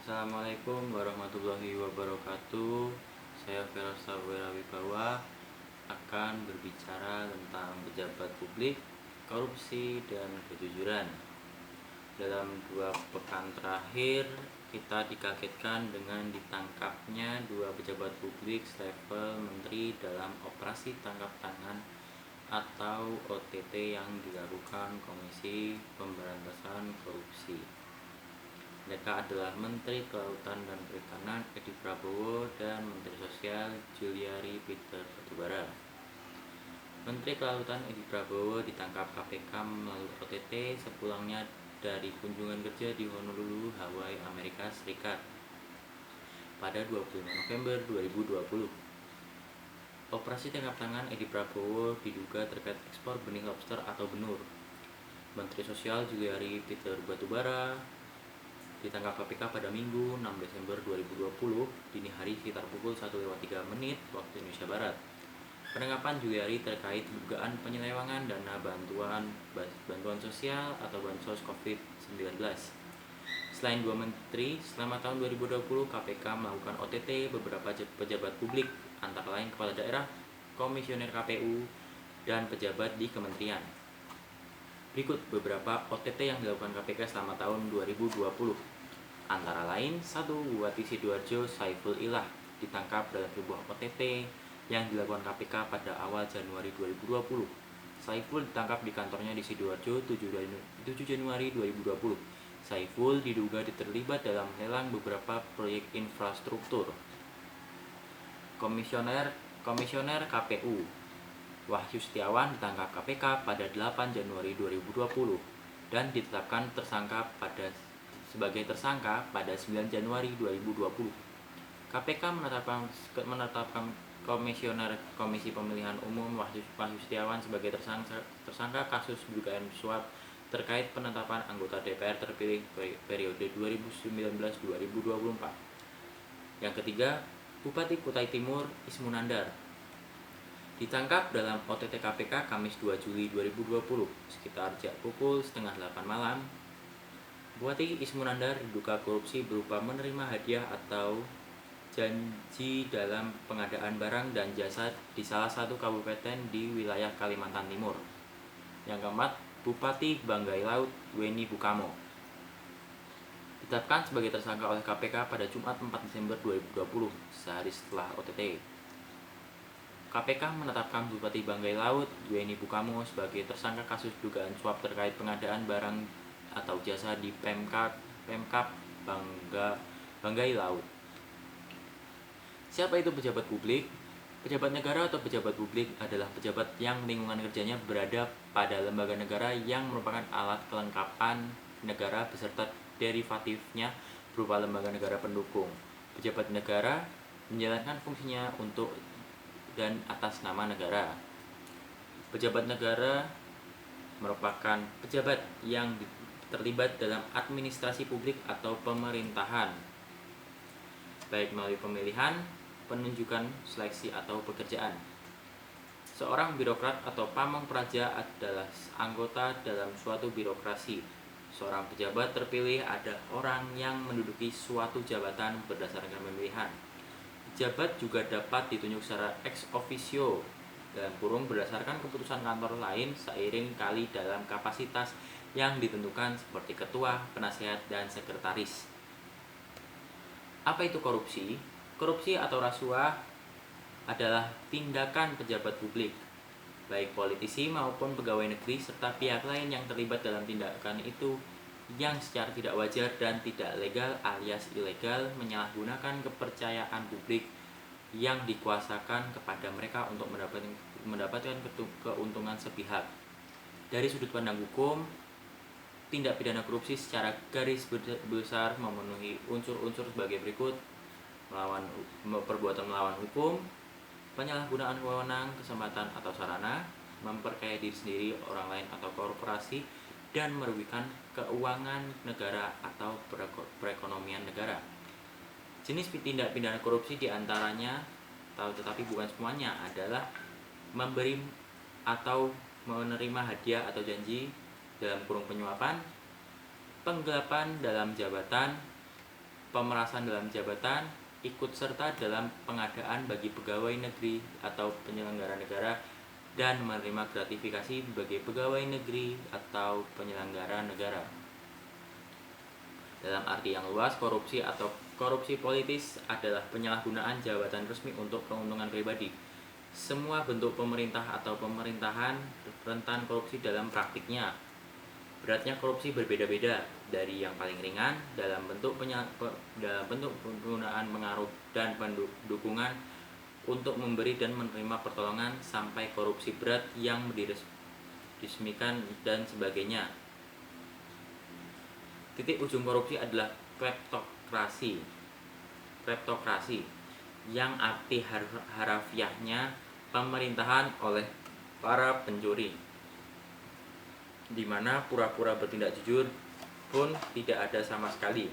Assalamualaikum warahmatullahi wabarakatuh. Saya Ferosa Wirawibawa akan berbicara tentang pejabat publik, korupsi, dan kejujuran. Dalam 2 pekan terakhir, kita dikagetkan dengan ditangkapnya 2 pejabat publik selevel menteri dalam operasi tangkap tangan atau OTT yang dilakukan Komisi Pemberantasan Korupsi. Mereka adalah Menteri Kelautan dan Perikanan Edi Prabowo dan Menteri Sosial Juliari Peter Batubara. Menteri Kelautan Edi Prabowo ditangkap KPK melalui OTT sepulangnya dari kunjungan kerja di Honolulu, Hawaii, Amerika Serikat pada 25 November 2020. Operasi tangkap tangan Edi Prabowo diduga terkait ekspor benih lobster atau benur. Menteri Sosial Juliari Peter Batubara ditangkap KPK pada Minggu 6 Desember 2020 dini hari sekitar pukul 1:03 waktu Indonesia Barat. Penangkapan Juliari terkait dugaan penyelewengan dana bantuan sosial atau bansos COVID-19. Selain 2 menteri, selama tahun 2020 KPK melakukan OTT beberapa pejabat publik antara lain kepala daerah, komisioner KPU, dan pejabat di kementerian. Berikut beberapa OTT yang dilakukan KPK selama tahun 2020. Antara lain, 1. Bupati Sidoarjo Saiful Ilah ditangkap dalam sebuah OTT yang dilakukan KPK pada awal Januari 2020. Saiful ditangkap di kantornya di Sidoarjo 7 Januari 2020. Saiful diduga terlibat dalam lelang beberapa proyek infrastruktur. Komisioner KPU Wahyu Setiawan ditangkap KPK pada 8 Januari 2020 dan ditetapkan sebagai tersangka pada 9 Januari 2020. KPK menetapkan Komisioner Komisi Pemilihan Umum Wahyu Setiawan sebagai tersangka kasus dugaan suap terkait penetapan anggota DPR terpilih periode 2019-2024. Yang ketiga, Bupati Kutai Timur Ismunandar ditangkap dalam OTT KPK Kamis 2 Juli 2020 sekitar pukul 7:30 malam. Bupati Ismunandar diduga korupsi berupa menerima hadiah atau janji dalam pengadaan barang dan jasa di salah satu kabupaten di wilayah Kalimantan Timur. Yang keempat, Bupati Banggai Laut Weni Bukamo ditetapkan sebagai tersangka oleh KPK pada Jumat 4 Desember 2020, sehari setelah OTT. KPK menetapkan Bupati Banggai Laut Weni Bukamo sebagai tersangka kasus dugaan suap terkait pengadaan barang atau jasa di Pemkab Banggai Laut. Siapa itu pejabat publik? Pejabat negara atau pejabat publik adalah pejabat yang lingkungan kerjanya berada pada lembaga negara yang merupakan alat kelengkapan negara beserta derivatifnya berupa lembaga negara pendukung. Pejabat negara menjalankan fungsinya untuk dan atas nama negara. Pejabat negara merupakan pejabat yang terlibat dalam administrasi publik atau pemerintahan, baik melalui pemilihan, penunjukan, seleksi, atau pekerjaan. Seorang birokrat atau pamong praja adalah anggota dalam suatu birokrasi. Seorang pejabat terpilih adalah orang yang menduduki suatu jabatan berdasarkan pemilihan. Pejabat juga dapat ditunjuk secara ex officio berdasarkan keputusan kantor lain seiring kali dalam kapasitas yang ditentukan seperti ketua, penasihat, dan sekretaris. Apa itu korupsi? Korupsi atau rasuah adalah tindakan pejabat publik, baik politisi maupun pegawai negeri serta pihak lain yang terlibat dalam tindakan itu yang secara tidak wajar dan tidak legal alias ilegal menyalahgunakan kepercayaan publik yang dikuasakan kepada mereka untuk mendapatkan keuntungan sepihak. Dari sudut pandang hukum, tindak pidana korupsi secara garis besar memenuhi unsur-unsur sebagai berikut: perbuatan melawan hukum, penyalahgunaan wewenang, kesempatan atau sarana, memperkaya diri sendiri, orang lain atau korporasi, dan merugikan keuangan negara atau perekonomian negara. Jenis tindak pidana korupsi diantaranya, tetapi bukan semuanya, adalah memberi atau menerima hadiah atau janji dalam kurung penyuapan, penggelapan dalam jabatan, pemerasan dalam jabatan, ikut serta dalam pengadaan bagi pegawai negeri atau penyelenggara negara, dan menerima gratifikasi sebagai pegawai negeri atau penyelenggara negara. Dalam arti yang luas, korupsi atau korupsi politis adalah penyalahgunaan jabatan resmi untuk keuntungan pribadi. Semua bentuk pemerintah atau pemerintahan rentan korupsi dalam praktiknya. Beratnya korupsi berbeda-beda, dari yang paling ringan dalam bentuk penggunaan pengaruh dan dukungan untuk memberi dan menerima pertolongan, sampai korupsi berat yang diresmikan dan sebagainya. Titik ujung korupsi adalah kleptokrasi. Kleptokrasi yang arti harafiahnya pemerintahan oleh para pencuri, di mana pura-pura bertindak jujur pun tidak ada sama sekali.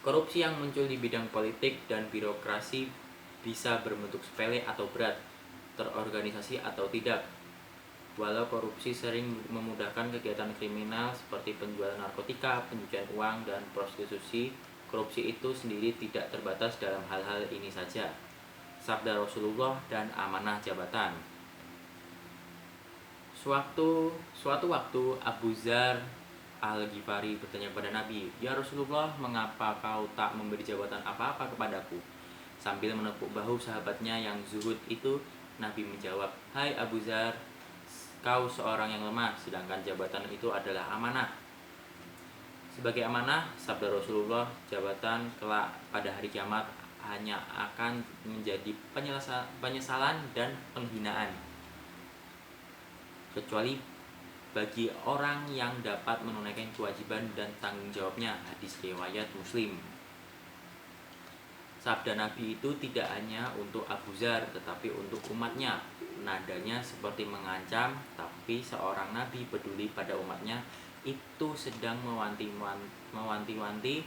Korupsi yang muncul di bidang politik dan birokrasi bisa berbentuk sepele atau berat, terorganisasi atau tidak. Walau korupsi sering memudahkan kegiatan kriminal seperti penjualan narkotika, pencucian uang, dan prostitusi, korupsi itu sendiri tidak terbatas dalam hal-hal ini saja. Sabda Rasulullah dan amanah jabatan. Suatu waktu Abu Dzar Al-Ghifari bertanya kepada Nabi, "Ya Rasulullah, mengapa kau tak memberi jabatan apa-apa kepadaku?" Sambil menepuk bahu sahabatnya yang zuhud itu, Nabi menjawab, "Hai Abu Dzar, kau seorang yang lemah, sedangkan jabatan itu adalah amanah." Sebagai amanah, sabda Rasulullah, jabatan kelak pada hari kiamat hanya akan menjadi penyesalan dan penghinaan, kecuali bagi orang yang dapat menunaikan kewajiban dan tanggung jawabnya. Hadis riwayat Muslim. Sabda Nabi itu tidak hanya untuk Abu Dzar, tetapi untuk umatnya. Nadanya seperti mengancam, tapi seorang Nabi peduli pada umatnya itu sedang mewanti-wanti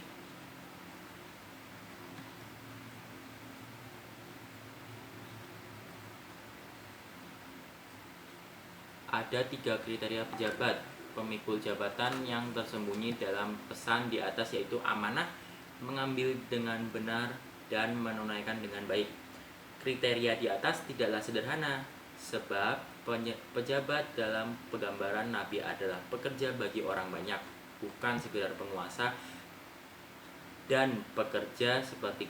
ada 3 kriteria pejabat pemikul jabatan yang tersembunyi dalam pesan di atas, yaitu amanah, mengambil dengan benar, dan menunaikan dengan baik. Kriteria di atas tidaklah sederhana, sebab pejabat dalam penggambaran Nabi adalah pekerja bagi orang banyak, bukan sekedar penguasa, dan pekerja seperti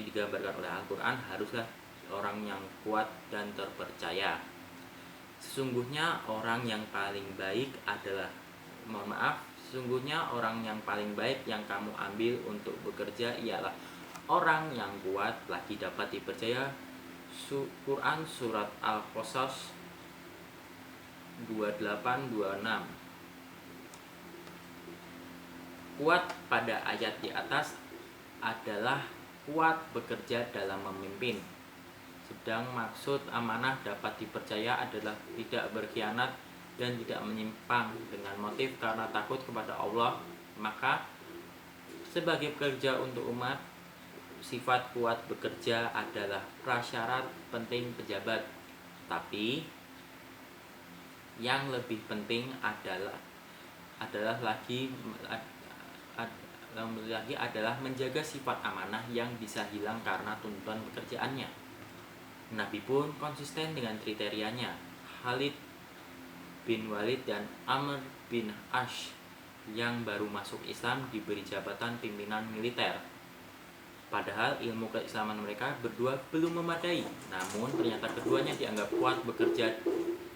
digambarkan oleh Al-Quran haruslah orang yang kuat dan terpercaya. Sesungguhnya orang yang paling baik yang kamu ambil untuk bekerja ialah orang yang kuat, lagi dapat dipercaya. Quran Surat Al-Qasas 28-26. Kuat pada ayat di atas adalah kuat bekerja dalam memimpin, sedang maksud amanah dapat dipercaya adalah tidak berkhianat dan tidak menyimpang dengan motif karena takut kepada Allah. Maka sebagai pekerja untuk umat, sifat kuat bekerja adalah prasyarat penting pejabat. Tapi yang lebih penting adalah menjaga sifat amanah yang bisa hilang karena tuntutan pekerjaannya. Nabi pun konsisten dengan kriterianya. Khalid bin Walid dan Amr bin Ash yang baru masuk Islam diberi jabatan pimpinan militer. Padahal ilmu keislaman mereka berdua belum memadai, namun ternyata keduanya dianggap kuat bekerja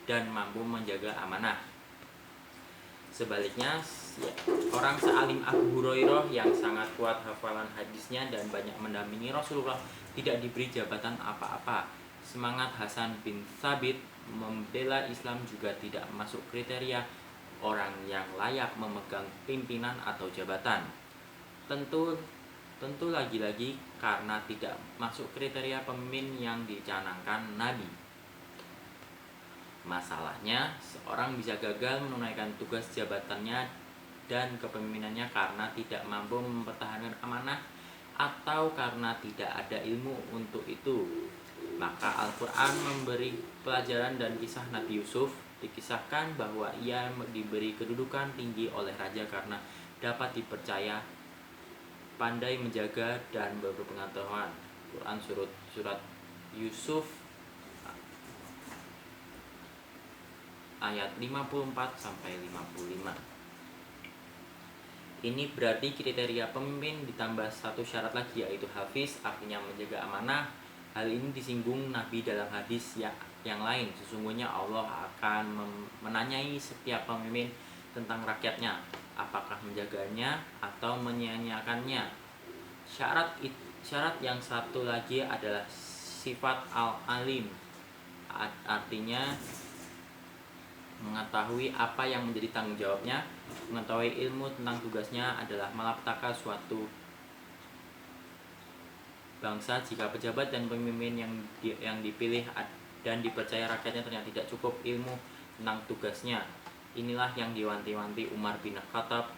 dan mampu menjaga amanah. Sebaliknya, orang sealim Abu Hurairah yang sangat kuat hafalan hadisnya dan banyak mendampingi Rasulullah tidak diberi jabatan apa-apa. Semangat Hasan bin Thabit membela Islam juga tidak masuk kriteria orang yang layak memegang pimpinan atau jabatan. Tentu lagi-lagi karena tidak masuk kriteria pemimpin yang dicanangkan Nabi. Masalahnya, seorang bisa gagal menunaikan tugas jabatannya dan kepemimpinannya karena tidak mampu mempertahankan amanah atau karena tidak ada ilmu untuk itu. Maka Al-Quran memberi pelajaran dan kisah Nabi Yusuf. Dikisahkan bahwa ia diberi kedudukan tinggi oleh raja karena dapat dipercaya pandai menjaga dan berpengetahuan. Quran surat Yusuf ayat 54 sampai 55. Ini berarti kriteria pemimpin ditambah satu syarat lagi, yaitu hafiz, artinya menjaga amanah. Hal ini disinggung Nabi dalam hadis yang lain. Sesungguhnya Allah akan menanyai setiap pemimpin tentang rakyatnya, apakah menjaganya atau menyia-nyiakannya. Syarat yang satu lagi adalah sifat al-alim, artinya mengetahui apa yang menjadi tanggung jawabnya. Mengetahui ilmu tentang tugasnya adalah malapetaka suatu bangsa jika pejabat dan pemimpin yang dipilih dan dipercaya rakyatnya ternyata tidak cukup ilmu tentang tugasnya. Inilah yang diwanti-wanti Umar bin Khattab,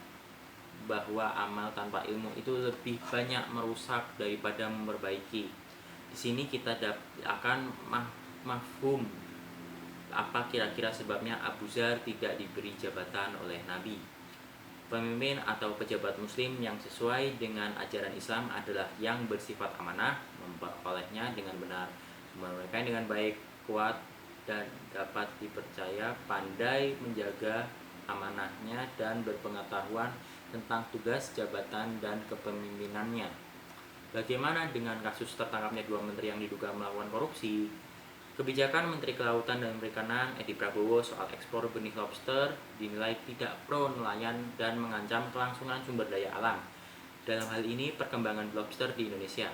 bahwa amal tanpa ilmu itu lebih banyak merusak daripada memperbaiki. Di sini kita akan mafhum apa kira-kira sebabnya Abu Dzar tidak diberi jabatan oleh Nabi. Pemimpin atau pejabat muslim yang sesuai dengan ajaran Islam adalah yang bersifat amanah, memperolehnya dengan benar, menunaikan dengan baik, kuat dan dapat dipercaya, pandai menjaga amanahnya dan berpengetahuan tentang tugas jabatan dan kepemimpinannya. Bagaimana dengan kasus tertangkapnya 2 menteri yang diduga melakukan korupsi? Kebijakan Menteri Kelautan dan Perikanan Edi Prabowo soal ekspor benih lobster dinilai tidak pro nelayan dan mengancam kelangsungan sumber daya alam. Dalam hal ini, perkembangan lobster di Indonesia.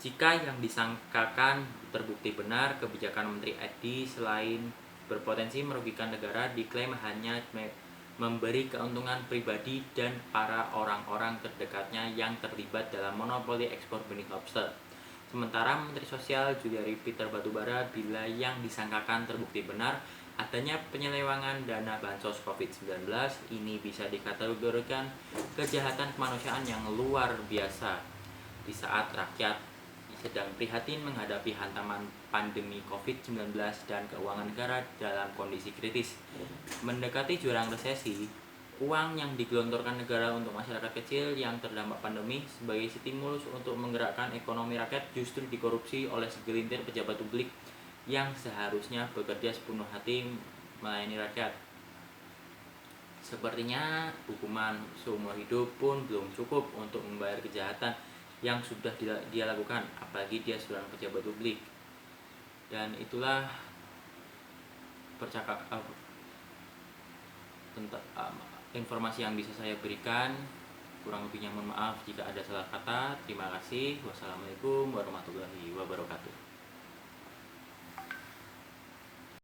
Jika yang disangkakan terbukti benar, kebijakan Menteri Edi selain berpotensi merugikan negara, diklaim hanya memberi keuntungan pribadi dan para orang-orang terdekatnya yang terlibat dalam monopoli ekspor benih lobster. Sementara Menteri Sosial Juliari Peter Batubara bila yang disangkakan terbukti benar adanya penyelewengan dana bansos COVID-19, ini bisa dikategorikan kejahatan kemanusiaan yang luar biasa di saat rakyat sedang prihatin menghadapi hantaman pandemi COVID-19 dan keuangan negara dalam kondisi kritis. Mendekati jurang resesi, uang yang digelontorkan negara untuk masyarakat kecil yang terdampak pandemi sebagai stimulus untuk menggerakkan ekonomi rakyat justru dikorupsi oleh segelintir pejabat publik yang seharusnya bekerja sepenuh hati melayani rakyat. Sepertinya hukuman seumur hidup pun belum cukup untuk membayar kejahatan yang sudah dia lakukan, apalagi dia seorang pejabat publik. Dan itulah informasi yang bisa saya berikan. Kurang lebihnya mohon maaf jika ada salah kata. Terima kasih. Wassalamualaikum warahmatullahi wabarakatuh.